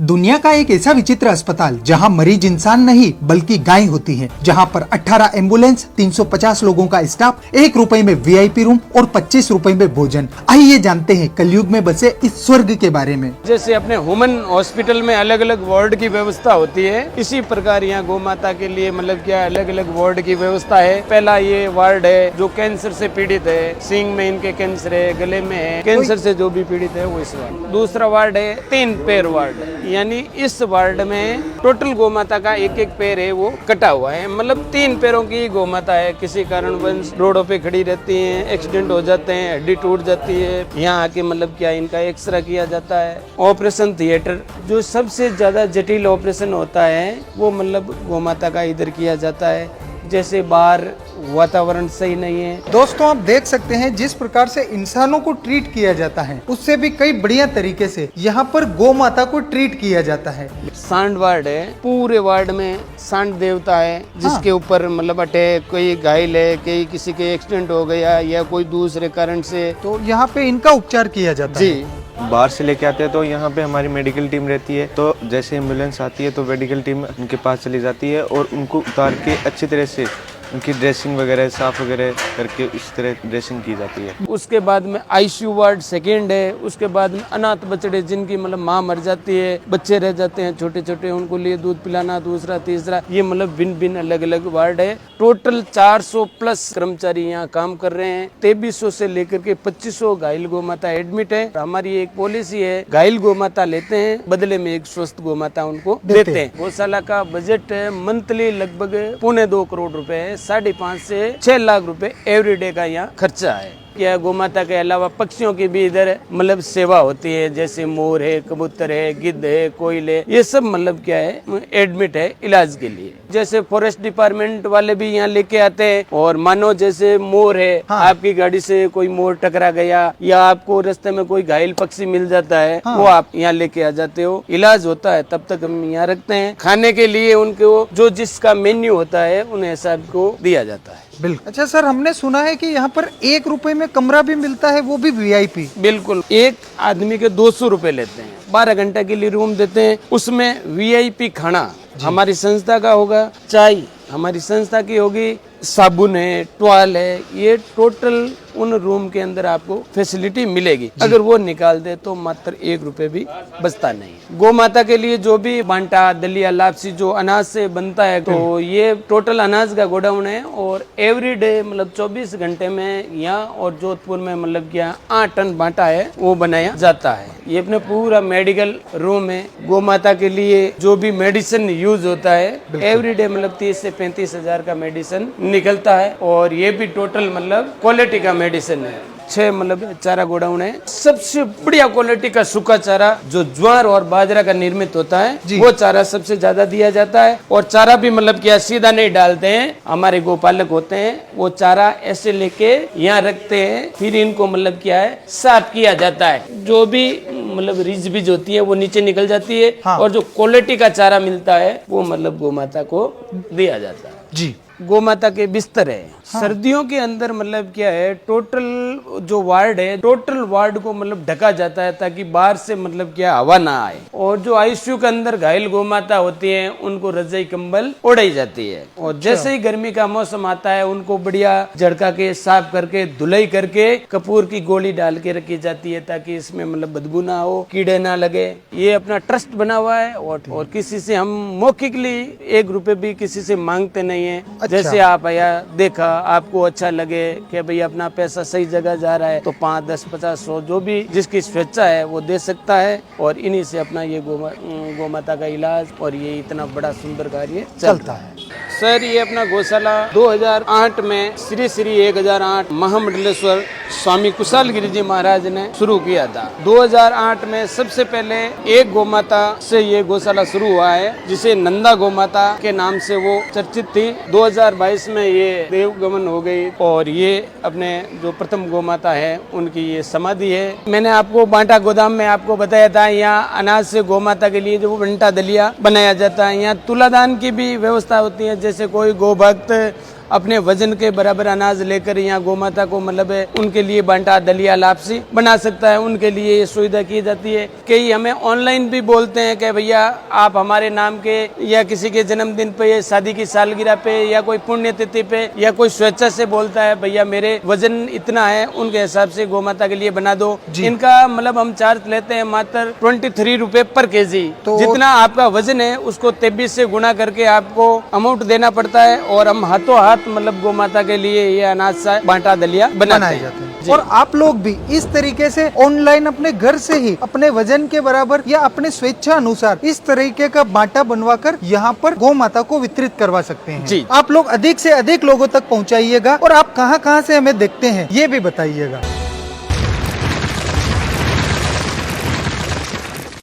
दुनिया का एक ऐसा विचित्र अस्पताल जहां मरीज इंसान नहीं बल्कि गाय होती है, जहां पर 18 एम्बुलेंस, 350 लोगों का स्टाफ, 1 रुपए में वीआईपी रूम और 25 रुपए में भोजन। आइए जानते हैं कलयुग में बसे इस स्वर्ग के बारे में। जैसे अपने ह्यूमन हॉस्पिटल में अलग अलग वार्ड की व्यवस्था होती है, इसी प्रकार यहाँ गौ माता के लिए क्या अलग अलग वार्ड की व्यवस्था है। पहला ये वार्ड है जो कैंसर से पीड़ित है, सींग में इनके कैंसर है, गले में है, कैंसर से जो भी पीड़ित है वो इस वार्ड। दूसरा वार्ड है 3 पैर वार्ड, यानी इस वार्ड में टोटल गौ माता का एक एक पैर है वो कटा हुआ है, 3 पैरों की गौ माता है। किसी कारणवश रोडों पे खड़ी रहती हैं, एक्सीडेंट हो जाते हैं, हड्डी टूट जाती है, यहाँ आके इनका एक्सरे किया जाता है। ऑपरेशन थिएटर जो सबसे ज्यादा जटिल ऑपरेशन होता है वो गौ माता का इधर किया जाता है। जैसे बाहर वातावरण सही नहीं है। दोस्तों आप देख सकते हैं जिस प्रकार से इंसानों को ट्रीट किया जाता है उससे भी कई बढ़िया तरीके से यहाँ पर गौ माता को ट्रीट किया जाता है। सांड वार्ड है, पूरे वार्ड में सांड देवता है जिसके ऊपर अटैक, कोई घायल है, कोई किसी के एक्सीडेंट हो गया या कोई दूसरे कारण से, तो यहाँ पे इनका उपचार किया जाता है। जी बाहर से लेके आते हैं तो यहाँ पे हमारी मेडिकल टीम रहती है, तो जैसे एम्बुलेंस आती है तो मेडिकल टीम उनके पास चली जाती है और उनको उतार के अच्छी तरह से उनकी ड्रेसिंग वगैरह साफ वगैरह करके इस तरह ड्रेसिंग की जाती है। उसके बाद में आईसीयू वार्ड सेकेंड है। उसके बाद में अनाथ बच्चे जिनकी माँ मर जाती है, बच्चे रह जाते हैं छोटे छोटे, उनको लिए दूध पिलाना, दूसरा तीसरा, ये भिन्न भिन्न अलग अलग वार्ड है। टोटल 400 प्लस कर्मचारी यहाँ काम कर रहे हैं। 2300 से लेकर के 2500 घायल गौ माता एडमिट है। हमारी एक पॉलिसी है, घायल गौ माता लेते हैं, बदले में एक स्वस्थ गौ माता उनको देते हैं। गौशाला का बजट है मंथली लगभग 2.25 करोड़ रुपए है। 5.5 से 6 लाख रुपए एवरीडे का यहाँ खर्चा है। क्या गौ माता के अलावा पक्षियों की भी इधर सेवा होती है, जैसे मोर है, कबूतर है, गिद्ध है, कोयल है, ये सब एडमिट है इलाज के लिए। जैसे फॉरेस्ट डिपार्टमेंट वाले भी यहाँ लेके आते हैं, और मानो जैसे मोर है, आपकी गाड़ी से कोई मोर टकरा गया या आपको रास्ते में कोई घायल पक्षी मिल जाता है, वो आप यहाँ लेके आ जाते हो, इलाज होता है, तब तक हम यहाँ रखते हैं। खाने के लिए उनको जो जिसका मेन्यू होता है उन्हें सबको दिया जाता है। बिल्कुल। अच्छा सर, हमने सुना है कि यहाँ पर 1 रुपए में कमरा भी मिलता है, वो भी वीआईपी। बिल्कुल, एक आदमी के 200 रुपए लेते हैं, 12 घंटे के लिए रूम देते हैं, उसमें वीआईपी खाना हमारी संस्था का होगा, चाय हमारी संस्था की होगी, साबुन है, टॉवल है, ये टोटल उन रूम के अंदर आपको फैसिलिटी मिलेगी। अगर वो निकाल दे तो मात्र 1 रुपए भी बचता नहीं। गौ माता के लिए जो भी बांटा, दलिया, लापसी जो अनाज से बनता है, तो ये टोटल अनाज का गोडाउन है, और एवरीडे 24 घंटे में यहाँ और जोधपुर में 8 टन बांटा है वो बनाया जाता है। ये अपने पूरा मेडिकल रूम है। गौ माता के लिए जो भी मेडिसिन यूज होता है, एवरीडे 30 से 35 हजार का मेडिसिन निकलता है, और ये भी टोटल क्वालिटी का मेडिसिन है। 6 चारा गोडाउन है। सबसे बढ़िया क्वालिटी का सूखा चारा जो ज्वार और बाजरा का निर्मित होता है, वो चारा सबसे ज्यादा दिया जाता है। और चारा भी सीधा नहीं डालते हैं, हमारे गोपालक होते हैं, वो चारा ऐसे लेके यहाँ रखते हैं, फिर इनको साफ किया जाता है। जो भी रिज बीज होती है वो नीचे निकल जाती है, और जो क्वालिटी का चारा मिलता है वो गौ माता को दिया जाता है। जी, गौ माता के बिस्तर है। सर्दियों के अंदर टोटल जो वार्ड है, टोटल वार्ड को ढका जाता है, ताकि बाहर से हवा ना आए। और जो आईसीयू के अंदर घायल गौ माता होती है उनको रजाई कंबल ओढ़ाई जाती है। और जैसे ही गर्मी का मौसम आता है उनको बढ़िया झड़का के साफ करके धुलाई करके कपूर की गोली डाल के रखी जाती है, ताकि इसमें बदबू ना हो, कीड़े ना लगे। ये अपना ट्रस्ट बना हुआ है, और किसी से हम मौखिकली 1 रुपए भी किसी से मांगते नहीं है। जैसे आप आया देखा, आपको अच्छा लगे कि भाई अपना पैसा सही जगह जा रहा है, तो 5, 10, 50, 100 जो भी जिसकी स्वेच्छा है वो दे सकता है, और इन्हीं से अपना ये गौ माता का इलाज और ये इतना बड़ा सुंदर कार्य चलता है। सर, ये अपना गौशाला 2008 में श्री 1008 महामंडलेश्वर स्वामी कुशाल गिरी जी महाराज ने शुरू किया था। 2008 में सबसे पहले एक गौ माता से ये गौशाला शुरू हुआ है, जिसे नंदा गौ माता के नाम से वो चर्चित थी। 2022 में ये देवगमन हो गई, और ये अपने जो प्रथम गौ माता है उनकी ये समाधि है। मैंने आपको बांटा गोदाम में आपको बताया था, यहाँ अनाज से गौ माता के लिए जो बंटा दलिया बनाया जाता है। यहाँ तुलादान की भी व्यवस्था होती है, जैसे कोई गौ भक्त अपने वजन के बराबर अनाज लेकर यहाँ गौ माता को मतलब उनके लिए बांटा, दलिया, लापसी बना सकता है, उनके लिए ये सुविधा की जाती है। कई हमें ऑनलाइन भी बोलते हैं कि भैया आप हमारे नाम के या किसी के जन्मदिन पे, शादी की सालगिरह पे या कोई पुण्यतिथि पे या कोई स्वेच्छा से बोलता है भैया मेरे वजन इतना है, उनके हिसाब से गौ माता के लिए बना दो। इनका मतलब हम चार्ज लेते हैं मात्र 23 रुपए पर केजी। तो जितना आपका वजन है उसको 23 से गुणा करके आपको अमाउंट देना पड़ता है और हम हाथों हाथ मतलब गौ माता के लिए ये अनाज सा बांटा, दलिया बनाए जाते हैं। और आप लोग भी इस तरीके से ऑनलाइन अपने घर से ही अपने वजन के बराबर या अपने स्वेच्छा अनुसार इस तरीके का बांटा बनवाकर यहाँ पर गौ माता को वितरित करवा सकते हैं। जी। आप लोग अधिक से अधिक लोगों तक पहुँचाइएगा और आप कहाँ कहाँ से हमें देखते हैं ये भी बताइएगा।